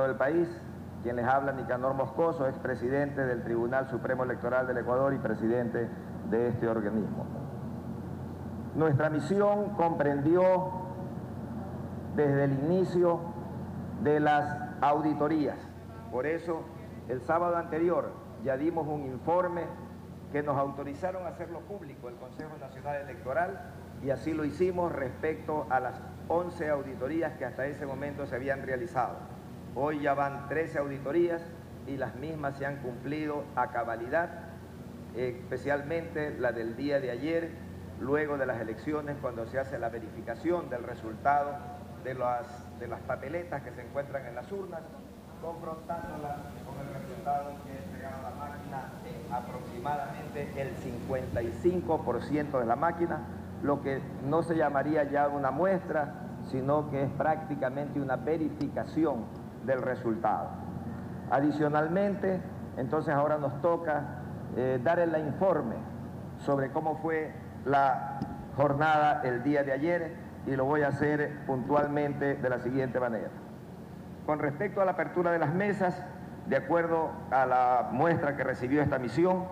del país, quien les habla Nicanor Moscoso, expresidente del Tribunal Supremo Electoral del Ecuador y presidente de este organismo. Nuestra misión comprendió desde el inicio de las auditorías. Por eso, el sábado anterior ya dimos un informe que nos autorizaron a hacerlo público el Consejo Nacional Electoral, y así lo hicimos respecto a las 11 auditorías que hasta ese momento se habían realizado. Hoy ya van 13 auditorías y las mismas se han cumplido a cabalidad, especialmente la del día de ayer, luego de las elecciones, cuando se hace la verificación del resultado de las papeletas que se encuentran en las urnas, confrontándolas con el resultado que entregaba la máquina en aproximadamente el 55% de la máquina, lo que no se llamaría ya una muestra, sino que es prácticamente una verificación del resultado. Adicionalmente, entonces ahora nos toca dar el informe sobre cómo fue la jornada el día de ayer, y lo voy a hacer puntualmente de la siguiente manera. Con respecto a la apertura de las mesas, de acuerdo a la muestra que recibió esta misión,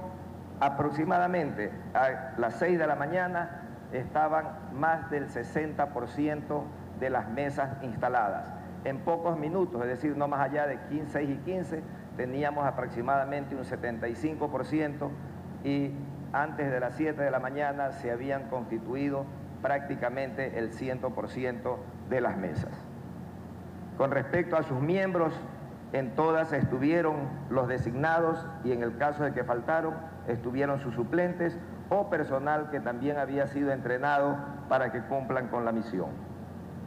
aproximadamente a las 6 de la mañana estaban más del 60% de las mesas instaladas. En pocos minutos, es decir, no más allá de 6 y 15, teníamos aproximadamente un 75%, y antes de las 7 de la mañana se habían constituido prácticamente el 100% de las mesas. Con respecto a sus miembros, en todas estuvieron los designados, y en el caso de que faltaron, estuvieron sus suplentes o personal que también había sido entrenado para que cumplan con la misión.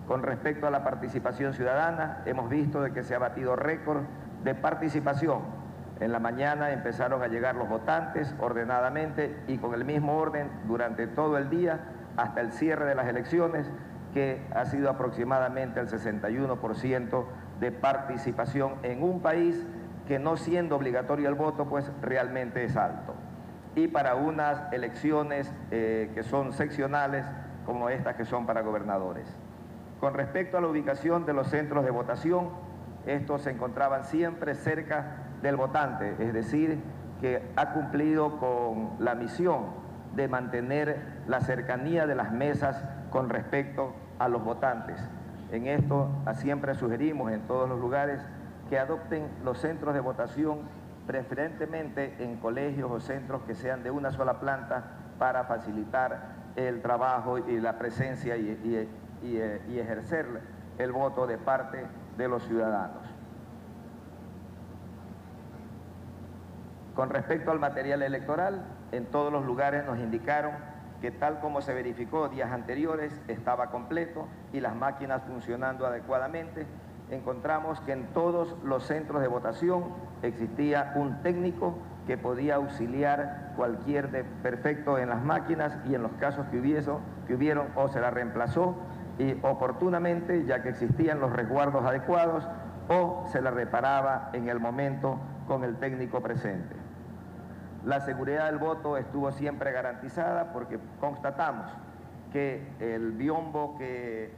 Con respecto a la participación ciudadana, hemos visto de que se ha batido récord de participación. En la mañana empezaron a llegar los votantes ordenadamente y con el mismo orden durante todo el día hasta el cierre de las elecciones, que ha sido aproximadamente el 61% de participación en un país que, no siendo obligatorio el voto, pues realmente es alto. Y para unas elecciones que son seccionales, como estas que son para gobernadores. Con respecto a la ubicación de los centros de votación, estos se encontraban siempre cerca del votante, es decir, que ha cumplido con la misión de mantener la cercanía de las mesas con respecto a los votantes. En esto siempre sugerimos en todos los lugares que adopten los centros de votación preferentemente en colegios o centros que sean de una sola planta, para facilitar el trabajo y la presencia y ejercer el voto de parte de los ciudadanos. Con respecto al material electoral, en todos los lugares nos indicaron que, tal como se verificó días anteriores, estaba completo y las máquinas funcionando adecuadamente. Encontramos que en todos los centros de votación existía un técnico que podía auxiliar cualquier defecto en las máquinas, y en los casos que hubieron, o se la reemplazó y oportunamente, ya que existían los resguardos adecuados, o se la reparaba en el momento con el técnico presente. La seguridad del voto estuvo siempre garantizada, porque constatamos que el biombo que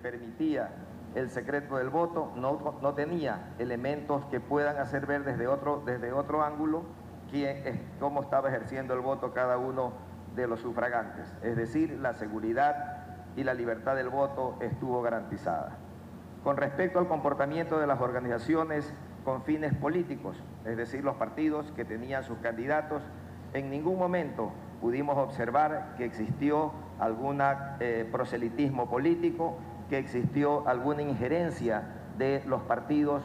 permitía el secreto del voto no tenía elementos que puedan hacer ver desde otro ángulo cómo estaba ejerciendo el voto cada uno de los sufragantes. Es decir, la seguridad y la libertad del voto estuvo garantizada. Con respecto al comportamiento de las organizaciones con fines políticos, es decir, los partidos que tenían sus candidatos, en ningún momento pudimos observar que existió algún proselitismo político, que existió alguna injerencia de los partidos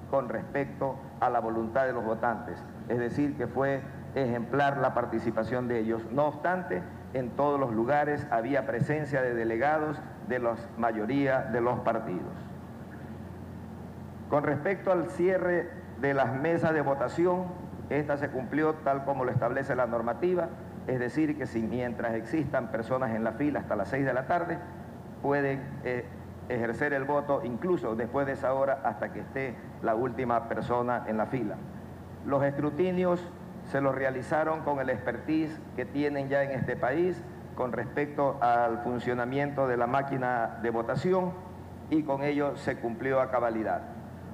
con respecto a la voluntad de los votantes. Es decir, que fue ejemplar la participación de ellos. No obstante, en todos los lugares había presencia de delegados de la mayoría de los partidos. Con respecto al cierre de las mesas de votación, esta se cumplió tal como lo establece la normativa, es decir, que mientras existan personas en la fila hasta las 6 de la tarde, pueden ejercer el voto incluso después de esa hora hasta que esté la última persona en la fila. Los escrutinios se los realizaron con el expertise que tienen ya en este país con respecto al funcionamiento de la máquina de votación, y con ello se cumplió a cabalidad.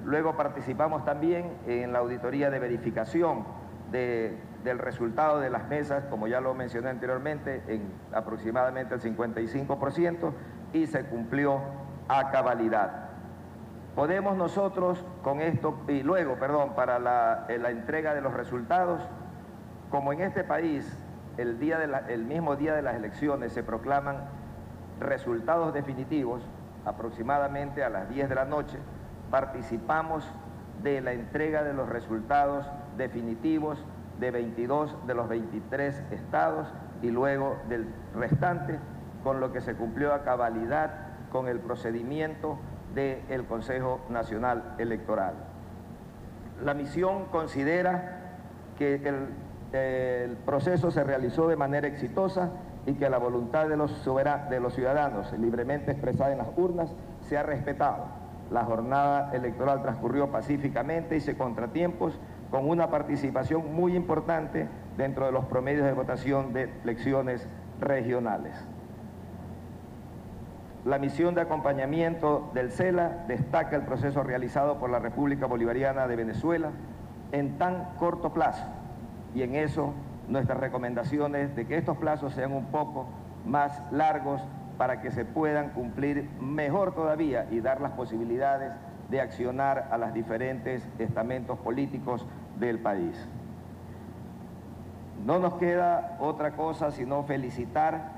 Luego participamos también en la auditoría de verificación del resultado de las mesas, como ya lo mencioné anteriormente, en aproximadamente el 55%, y se cumplió a cabalidad. Podemos nosotros con esto, y luego, para la entrega de los resultados, como en este país el mismo día de las elecciones se proclaman resultados definitivos, aproximadamente a las 10 de la noche, participamos de la entrega de los resultados definitivos de 22 de los 23 estados y luego del restante, con lo que se cumplió a cabalidad con el procedimiento del Consejo Nacional Electoral. La misión considera que el proceso se realizó de manera exitosa y que la voluntad de los ciudadanos libremente expresada en las urnas se ha respetado. La jornada electoral transcurrió pacíficamente y sin contratiempos, con una participación muy importante dentro de los promedios de votación de elecciones regionales. La misión de acompañamiento del CELA destaca el proceso realizado por la República Bolivariana de Venezuela en tan corto plazo, y en eso nuestras recomendaciones de que estos plazos sean un poco más largos para que se puedan cumplir mejor todavía y dar las posibilidades de accionar a los diferentes estamentos políticos del país. No nos queda otra cosa sino felicitar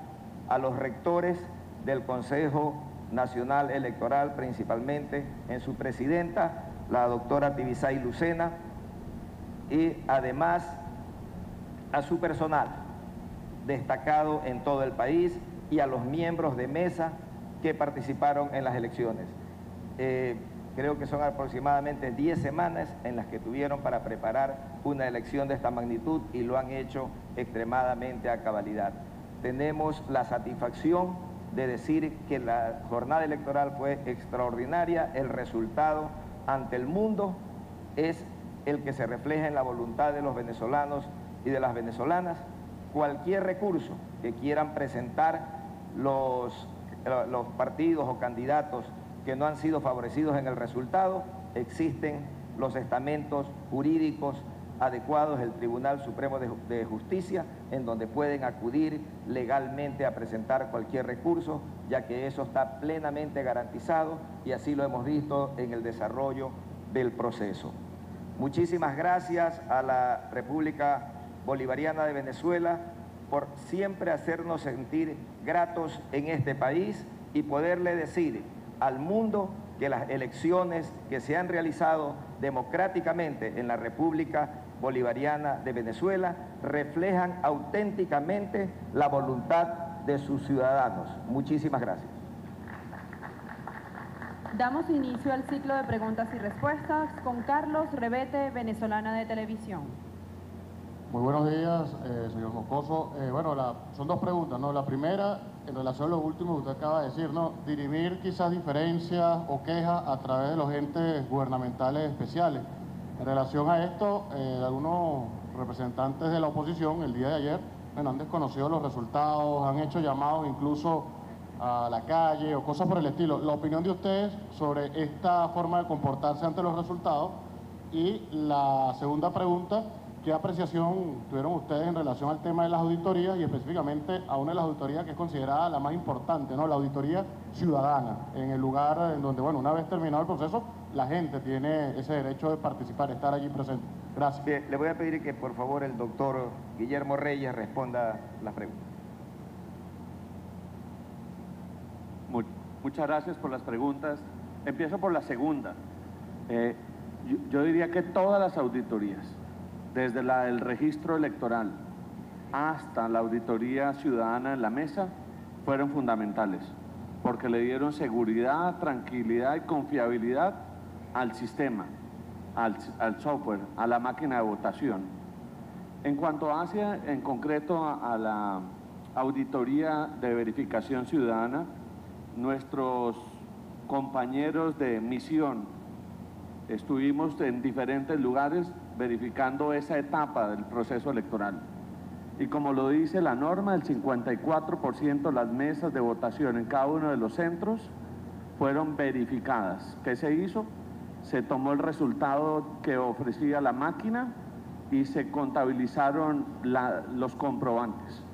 a los rectores del Consejo Nacional Electoral, principalmente en su presidenta, la doctora Tibisay Lucena, y además a su personal destacado en todo el país y a los miembros de mesa que participaron en las elecciones. Creo que son aproximadamente 10 semanas en las que tuvieron para preparar una elección de esta magnitud y lo han hecho extremadamente a cabalidad. Tenemos la satisfacción de decir que la jornada electoral fue extraordinaria. El resultado ante el mundo es el que se refleja en la voluntad de los venezolanos y de las venezolanas. Cualquier recurso que quieran presentar los partidos o candidatos que no han sido favorecidos en el resultado, existen los estamentos jurídicos adecuados, el Tribunal Supremo de Justicia, en donde pueden acudir legalmente a presentar cualquier recurso, ya que eso está plenamente garantizado y así lo hemos visto en el desarrollo del proceso. Muchísimas gracias a la República Bolivariana de Venezuela por siempre hacernos sentir gratos en este país y poderle decir al mundo que las elecciones que se han realizado democráticamente en la República Bolivariana de Venezuela reflejan auténticamente la voluntad de sus ciudadanos. Muchísimas gracias. Damos inicio al ciclo de preguntas y respuestas con Carlos Rebete, Venezolana de Televisión. Muy buenos días, señor Moscoso. Son dos preguntas, ¿no? La primera, en relación a lo último que usted acaba de decir, ¿no? Dirimir quizás diferencias o quejas a través de los entes gubernamentales especiales. En relación a esto, algunos representantes de la oposición el día de ayer han desconocido los resultados, han hecho llamados incluso a la calle o cosas por el estilo. La opinión de ustedes sobre esta forma de comportarse ante los resultados. Y la segunda pregunta, ¿qué apreciación tuvieron ustedes en relación al tema de las auditorías y específicamente a una de las auditorías que es considerada la más importante, ¿no? La auditoría ciudadana, en el lugar en donde, una vez terminado el proceso, la gente tiene ese derecho de participar, estar allí presente? Gracias. Bien, le voy a pedir que por favor el doctor Guillermo Reyes responda las preguntas. Muchas gracias por las preguntas. Empiezo por la segunda. Yo diría que todas las auditorías, desde la del registro electoral hasta la auditoría ciudadana en la mesa, fueron fundamentales, porque le dieron seguridad, tranquilidad y confiabilidad al sistema, al software, a la máquina de votación. En cuanto hace en concreto a la auditoría de verificación ciudadana, nuestros compañeros de misión estuvimos en diferentes lugares verificando esa etapa del proceso electoral. Y como lo dice la norma, el 54% de las mesas de votación en cada uno de los centros fueron verificadas. ¿Qué se hizo? se tomó el resultado que ofrecía la máquina y se contabilizaron los comprobantes.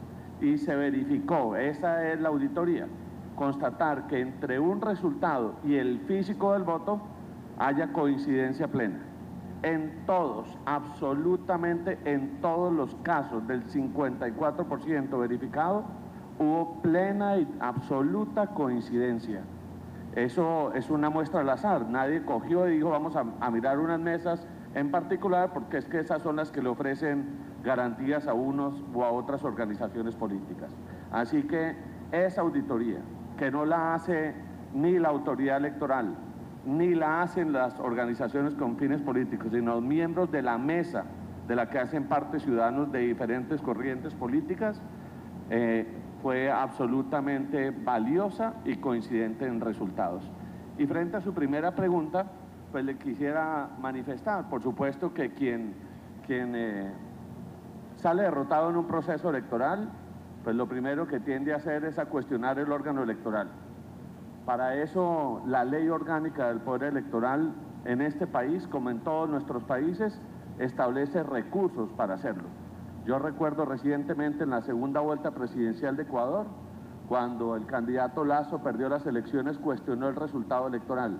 Y se verificó, esa es la auditoría, constatar que entre un resultado y el físico del voto haya coincidencia plena. En todos, absolutamente en todos los casos del 54% verificado, hubo plena y absoluta coincidencia. Eso es una muestra al azar. Nadie cogió y dijo vamos a mirar unas mesas en particular porque es que esas son las que le ofrecen garantías a unos o a otras organizaciones políticas. Así que esa auditoría, que no la hace ni la autoridad electoral, ni la hacen las organizaciones con fines políticos, sino los miembros de la mesa de la que hacen parte ciudadanos de diferentes corrientes políticas, fue absolutamente valiosa y coincidente en resultados. Y frente a su primera pregunta, pues le quisiera manifestar, por supuesto que quien sale derrotado en un proceso electoral, pues lo primero que tiende a hacer es a cuestionar el órgano electoral. Para eso la ley orgánica del poder electoral en este país, como en todos nuestros países, establece recursos para hacerlo. Yo recuerdo recientemente en la segunda vuelta presidencial de Ecuador, cuando el candidato Lasso perdió las elecciones, cuestionó el resultado electoral.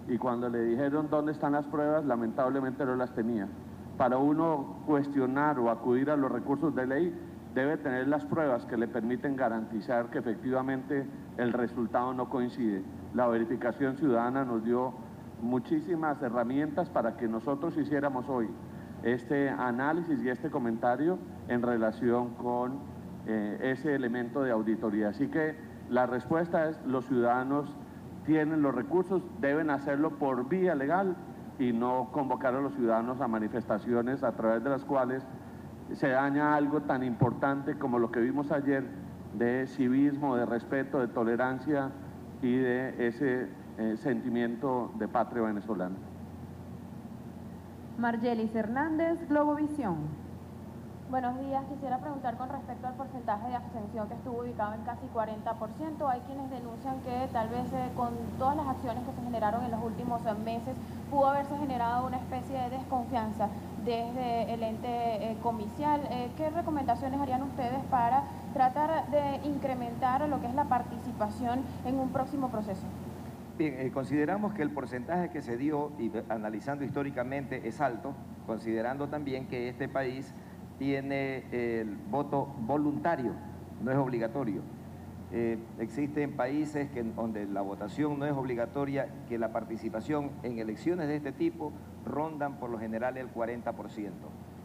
Y cuando le dijeron dónde están las pruebas, lamentablemente no las tenía. Para uno cuestionar o acudir a los recursos de ley, debe tener las pruebas que le permiten garantizar que efectivamente el resultado no coincide. La verificación ciudadana nos dio muchísimas herramientas para que nosotros hiciéramos hoy este análisis y este comentario en relación con ese elemento de auditoría. Así que la respuesta es: los ciudadanos tienen los recursos, deben hacerlo por vía legal y no convocar a los ciudadanos a manifestaciones a través de las cuales se daña algo tan importante como lo que vimos ayer de civismo, de respeto, de tolerancia y de ese sentimiento de patria venezolana. Margelis Hernández, Globovisión. Buenos días, quisiera preguntar con respecto al porcentaje de abstención que estuvo ubicado en casi 40%. Hay quienes denuncian que tal vez con todas las acciones que se generaron en los últimos meses pudo haberse generado una especie de desconfianza desde el ente comicial. ¿Qué recomendaciones harían ustedes para tratar de incrementar lo que es la participación en un próximo proceso? Bien, consideramos que el porcentaje que se dio, y analizando históricamente, es alto, considerando también que este país tiene el voto voluntario, no es obligatorio. Existen países donde la votación no es obligatoria, que la participación en elecciones de este tipo rondan por lo general el 40%.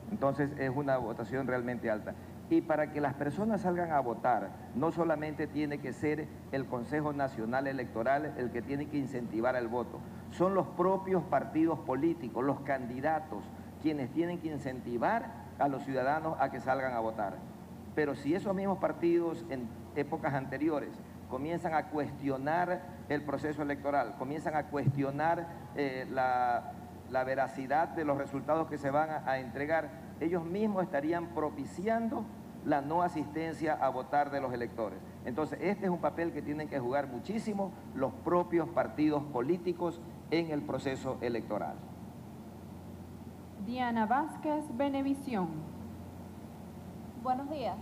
Entonces es una votación realmente alta. Y para que las personas salgan a votar, no solamente tiene que ser el Consejo Nacional Electoral el que tiene que incentivar el voto, son los propios partidos políticos, los candidatos, quienes tienen que incentivar a los ciudadanos a que salgan a votar. Pero si esos mismos partidos en épocas anteriores comienzan a cuestionar el proceso electoral, comienzan a cuestionar la veracidad de los resultados que se van a entregar, ellos mismos estarían propiciando la no asistencia a votar de los electores. Entonces, este es un papel que tienen que jugar muchísimo los propios partidos políticos en el proceso electoral. Diana Vázquez, Venevisión. Buenos días.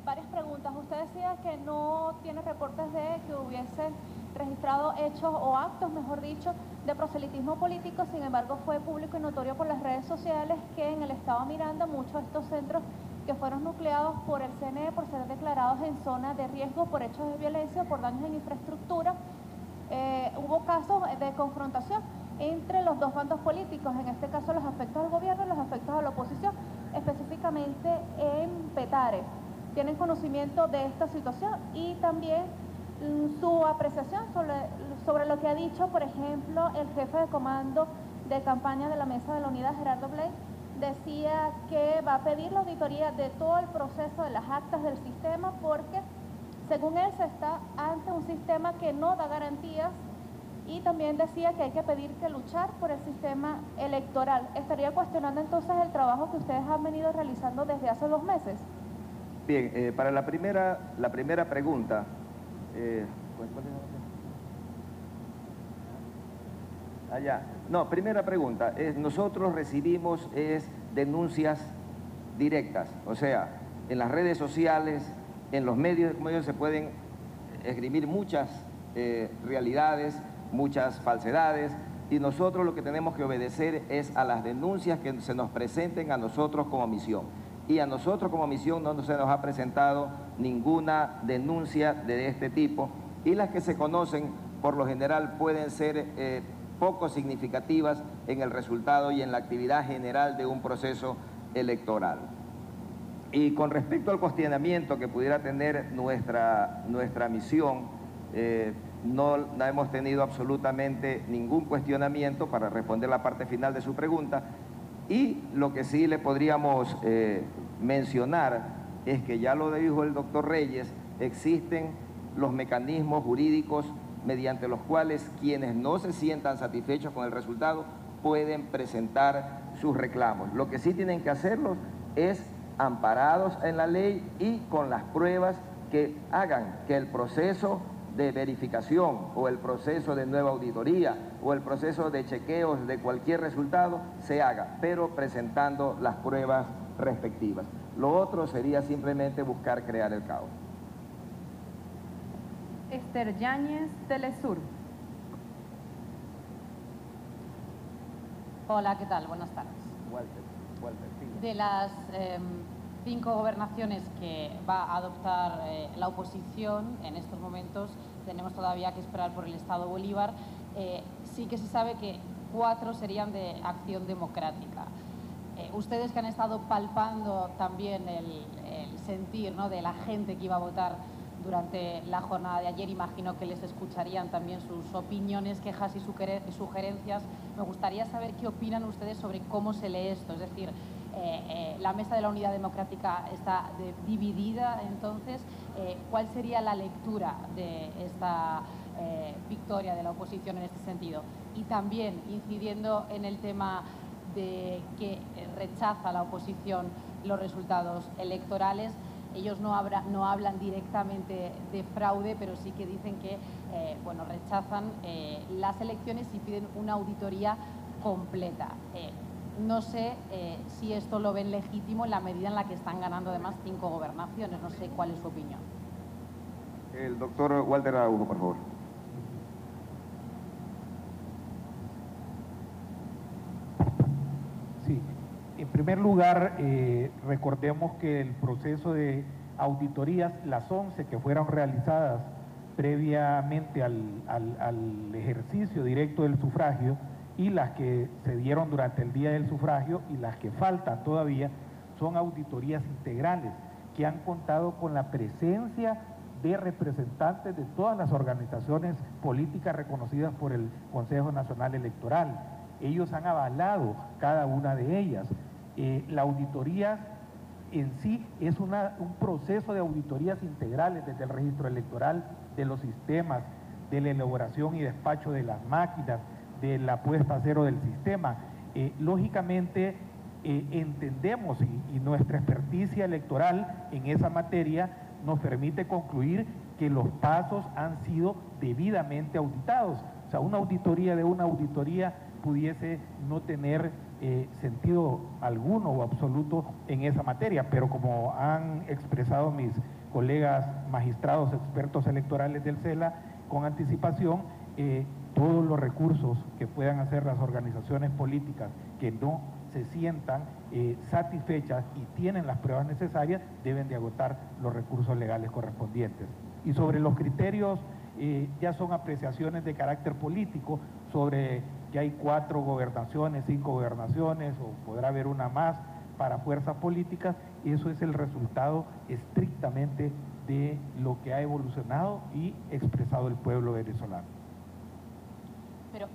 Varias preguntas. Usted decía que no tiene reportes de que hubiese registrado hechos o actos, mejor dicho, de proselitismo político. Sin embargo, fue público y notorio por las redes sociales que en el estado Miranda muchos de estos centros que fueron nucleados por el CNE por ser declarados en zona de riesgo por hechos de violencia o por daños en infraestructura, hubo casos de confrontación entre los dos bandos políticos, en este caso los afectos al gobierno y los afectos a la oposición, específicamente en Petare. ¿Tienen conocimiento de esta situación? Y también su apreciación sobre lo que ha dicho, por ejemplo, el jefe de comando de campaña de la Mesa de la Unidad, Gerardo Blay, decía que va a pedir la auditoría de todo el proceso de las actas del sistema porque, según él, se está ante un sistema que no da garantías, y también decía que hay que pedir que luchar por el sistema electoral. ¿Estaría cuestionando entonces el trabajo que ustedes han venido realizando desde hace 2 meses? Bien, para la primera pregunta, allá. No, primera pregunta. Nosotros recibimos denuncias directas, o sea, en las redes sociales, en los medios de comunicación se pueden esgrimir muchas realidades, muchas falsedades, y nosotros lo que tenemos que obedecer es a las denuncias que se nos presenten a nosotros como misión. Y a nosotros como misión no se nos ha presentado ninguna denuncia de este tipo, y las que se conocen por lo general pueden ser poco significativas en el resultado y en la actividad general de un proceso electoral. Y con respecto al cuestionamiento que pudiera tener nuestra misión, no hemos tenido absolutamente ningún cuestionamiento para responder la parte final de su pregunta, y lo que sí le podríamos mencionar es que ya lo dijo el doctor Reyes, existen los mecanismos jurídicos mediante los cuales quienes no se sientan satisfechos con el resultado pueden presentar sus reclamos. Lo que sí tienen que hacerlo es amparados en la ley y con las pruebas que hagan que el proceso de verificación o el proceso de nueva auditoría o el proceso de chequeos de cualquier resultado se haga, pero presentando las pruebas respectivas. Lo otro sería simplemente buscar crear el caos. Esther Yáñez, Telesur. Hola, ¿qué tal? Buenas tardes. Walter, sí. De las 5 gobernaciones que va a adoptar la oposición en estos momentos, tenemos todavía que esperar por el Estado Bolívar. Sí que se sabe que 4 serían de Acción Democrática. Ustedes que han estado palpando también el sentir, ¿no?, de la gente que iba a votar durante la jornada de ayer, imagino que les escucharían también sus opiniones, quejas y sugerencias. Me gustaría saber qué opinan ustedes sobre cómo se lee esto. Es decir, la Mesa de la Unidad Democrática está dividida, entonces, ¿cuál sería la lectura de esta victoria de la oposición en este sentido? Y también, incidiendo en el tema de que rechaza la oposición los resultados electorales, ellos no hablan directamente de fraude, pero sí que dicen que rechazan las elecciones y piden una auditoría completa. No sé si esto lo ven legítimo en la medida en la que están ganando además 5 gobernaciones. No sé cuál es su opinión. El doctor Walter Araujo, por favor. Sí. En primer lugar, recordemos que el proceso de auditorías, las 11 que fueron realizadas previamente al ejercicio directo del sufragio y las que se dieron durante el día del sufragio y las que faltan todavía, son auditorías integrales que han contado con la presencia de representantes de todas las organizaciones políticas reconocidas por el Consejo Nacional Electoral. Ellos han avalado cada una de ellas. La auditoría en sí es un proceso de auditorías integrales desde el registro electoral, de los sistemas, de la elaboración y despacho de las máquinas, de la puesta a cero del sistema. Lógicamente entendemos y nuestra experticia electoral en esa materia nos permite concluir que los pasos han sido debidamente auditados. O sea, una auditoría de una auditoría pudiese no tener sentido alguno o absoluto en esa materia, pero como han expresado mis colegas magistrados expertos electorales del CELA con anticipación, todos los recursos que puedan hacer las organizaciones políticas que no se sientan satisfechas y tienen las pruebas necesarias, deben de agotar los recursos legales correspondientes. Y sobre los criterios, ya son apreciaciones de carácter político sobre que hay 4 gobernaciones, 5 gobernaciones, o podrá haber una más para fuerzas políticas. Eso es el resultado estrictamente de lo que ha evolucionado y expresado el pueblo venezolano. Pero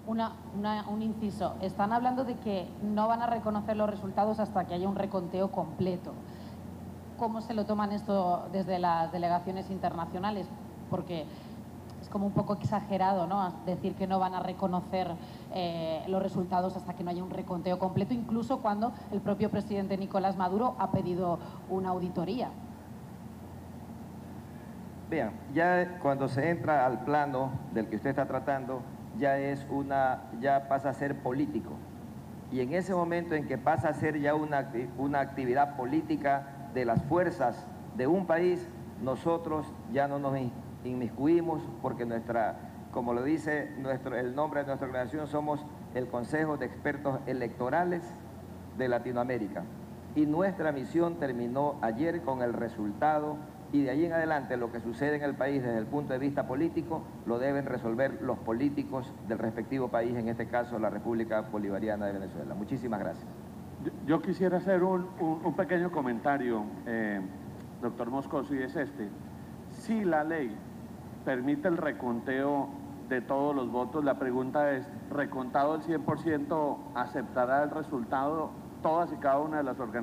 un inciso, están hablando de que no van a reconocer los resultados hasta que haya un reconteo completo. ¿Cómo se lo toman esto desde las delegaciones internacionales? Porque es como un poco exagerado, ¿no?, decir que no van a reconocer los resultados hasta que no haya un reconteo completo, incluso cuando el propio presidente Nicolás Maduro ha pedido una auditoría. Vean, ya cuando se entra al plano del que usted está tratando, ya pasa a ser político. Y en ese momento en que pasa a ser ya una actividad política de las fuerzas de un país, nosotros ya no nos inmiscuimos porque como lo dice el nombre de nuestra organización, somos el Consejo de Expertos Electorales de Latinoamérica. Y nuestra misión terminó ayer con el resultado, y de ahí en adelante lo que sucede en el país desde el punto de vista político lo deben resolver los políticos del respectivo país, en este caso la República Bolivariana de Venezuela. Muchísimas gracias. Yo quisiera hacer un pequeño comentario, doctor Moscoso, y es este. Si la ley permite el reconteo de todos los votos, la pregunta es, ¿recontado el 100% aceptará el resultado todas y cada una de las organizaciones?